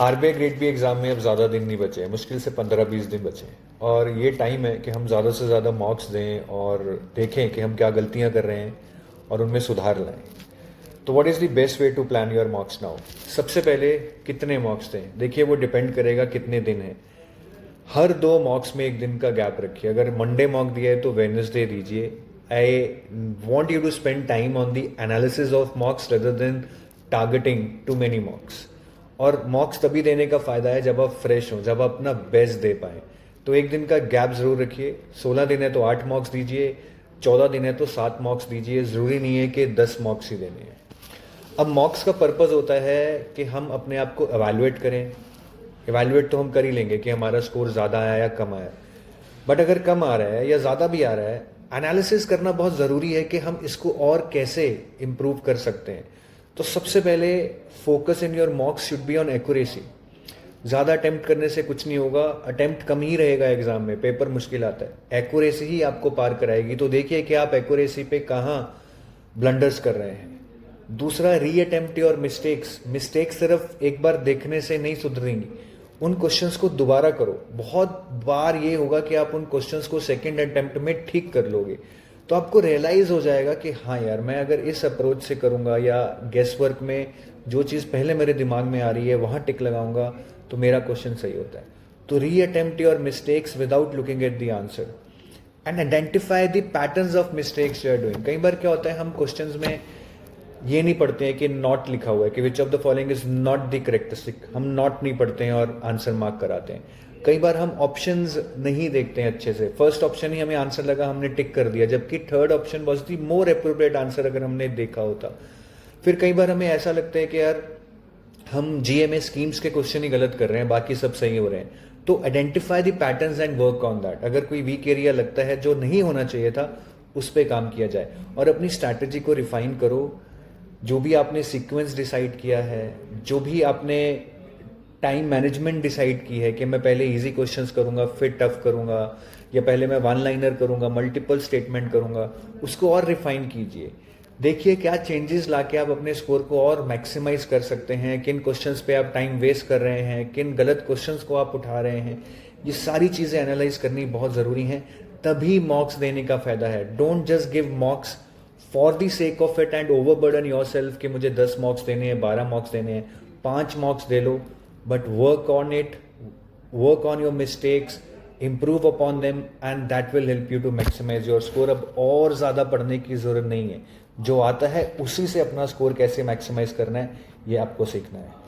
RBI grade B exam में अब ज़्यादा दिन नहीं बचे हैं, मुश्किल से 15-20 दिन बचे हैं और ये टाइम है कि हम ज़्यादा से ज़्यादा मॉक्स दें और देखें कि हम क्या गलतियां कर रहे हैं और उनमें सुधार लाएं। तो what is the best way to plan your mocks now? सबसे पहले कितने मॉक्स दें, देखिए वो डिपेंड करेगा कितने दिन है। हर 2 मॉक्स में एक दिन का गैप रखिए। अगर मंडे मॉक दिया है तो वेडनेसडे दीजिए। I want you to spend time on the analysis of mocks rather than targeting too many mocks. और मॉक्स तभी देने का फायदा है जब आप फ्रेश हो, जब आप अपना बेस्ट दे पाए। तो एक दिन का गैप जरूर रखिए। 16 दिन है तो 8 मॉक्स दीजिए, 14 दिन है तो 7 मॉक्स दीजिए। जरूरी नहीं है कि 10 मॉक्स ही देने हैं। अब मॉक्स का पर्पज होता है कि हम अपने आप को एवेलुएट करें। एवेलुएट तो हम कर ही लेंगे कि हमारा स्कोर ज़्यादा आया या कम आया, बट अगर कम आ रहा है या ज़्यादा भी आ रहा है, एनालिसिस करना बहुत ज़रूरी है कि हम इसको और कैसे इम्प्रूव कर सकते हैं। तो सबसे पहले focus in your मॉक्स should be on accuracy. ज़्यादा अटेम्प्ट करने से कुछ नहीं होगा, अटेम्प्ट कम ही रहेगा एग्जाम में, पेपर मुश्किल आता है। एक्यूरेसी ही आपको पार कराएगी। तो देखिए कि आप एक्यूरेसी पे कहाँ ब्लंडर्स कर रहे हैं। दूसरा, री अटेम्प्ट योर मिस्टेक्स। मिस्टेक्स सिर्फ एक बार देखने से नहीं सुधरेंगी, उन क्वेश्चंस को दोबारा करो। बहुत बार ये होगा कि आप उन क्वेश्चंस को सेकंड अटेम्प्ट में ठीक कर लोगे, तो आपको रियलाइज हो जाएगा कि हाँ यार, मैं अगर इस अप्रोच से करूँगा या गेस वर्क में जो चीज़ पहले मेरे दिमाग में आ रही है वहाँ टिक लगाऊंगा तो मेरा क्वेश्चन सही होता है। तो reattempt your mistakes without looking at the answer and identify the patterns of mistakes you are doing. कई बार क्या होता है, हम क्वेश्चंस में ये नहीं पढ़ते हैं कि नॉट लिखा हुआ है कि which of the following is not the characteristic. हम नॉट नहीं पढ़ते हैं और आंसर मार्क कराते हैं। कई बार हम ऑप्शंस नहीं देखते हैं अच्छे से। फर्स्ट ऑप्शन ही हमें आंसर लगा, हमने टिक कर दिया, जबकि third option was the more appropriate answer अगर हमने देखा होता। फिर कई बार हमें ऐसा लगता है कि यार हम जीएमए स्कीम्स के क्वेश्चन ही गलत कर रहे हैं, बाकी सब सही हो रहे हैं। तो identify the patterns and work on that. अगर कोई वीक एरिया लगता है जो नहीं होना चाहिए था, उस पर काम किया जाए और अपनी स्ट्रैटेजी को रिफाइन करो। जो भी आपने सीक्वेंस डिसाइड किया है, जो भी आपने टाइम मैनेजमेंट डिसाइड की है कि मैं पहले इजी क्वेश्चंस करूंगा फिर टफ करूंगा, या पहले मैं वन लाइनर करूंगा मल्टीपल स्टेटमेंट करूंगा, उसको और रिफाइन कीजिए। देखिए क्या चेंजेस लाके आप अपने स्कोर को और मैक्सिमाइज कर सकते हैं, किन क्वेश्चंस पे आप टाइम वेस्ट कर रहे हैं, किन गलत क्वेश्चंस को आप उठा रहे हैं। ये सारी चीज़ें एनालाइज करनी बहुत ज़रूरी हैं, तभी मॉक्स देने का फायदा है। Don't just give मॉक्स for the sake of it and overburden yourself कि मुझे 10 मॉक्स देने हैं, 12 मॉक्स देने हैं। 5 मॉक्स दे लो, but work on it, work on your mistakes, improve upon them and that will help you to maximize your score। अब और ज़्यादा पढ़ने की ज़रूरत नहीं है, जो आता है उसी से अपना स्कोर कैसे मैक्सिमाइज करना है ये आपको सीखना है।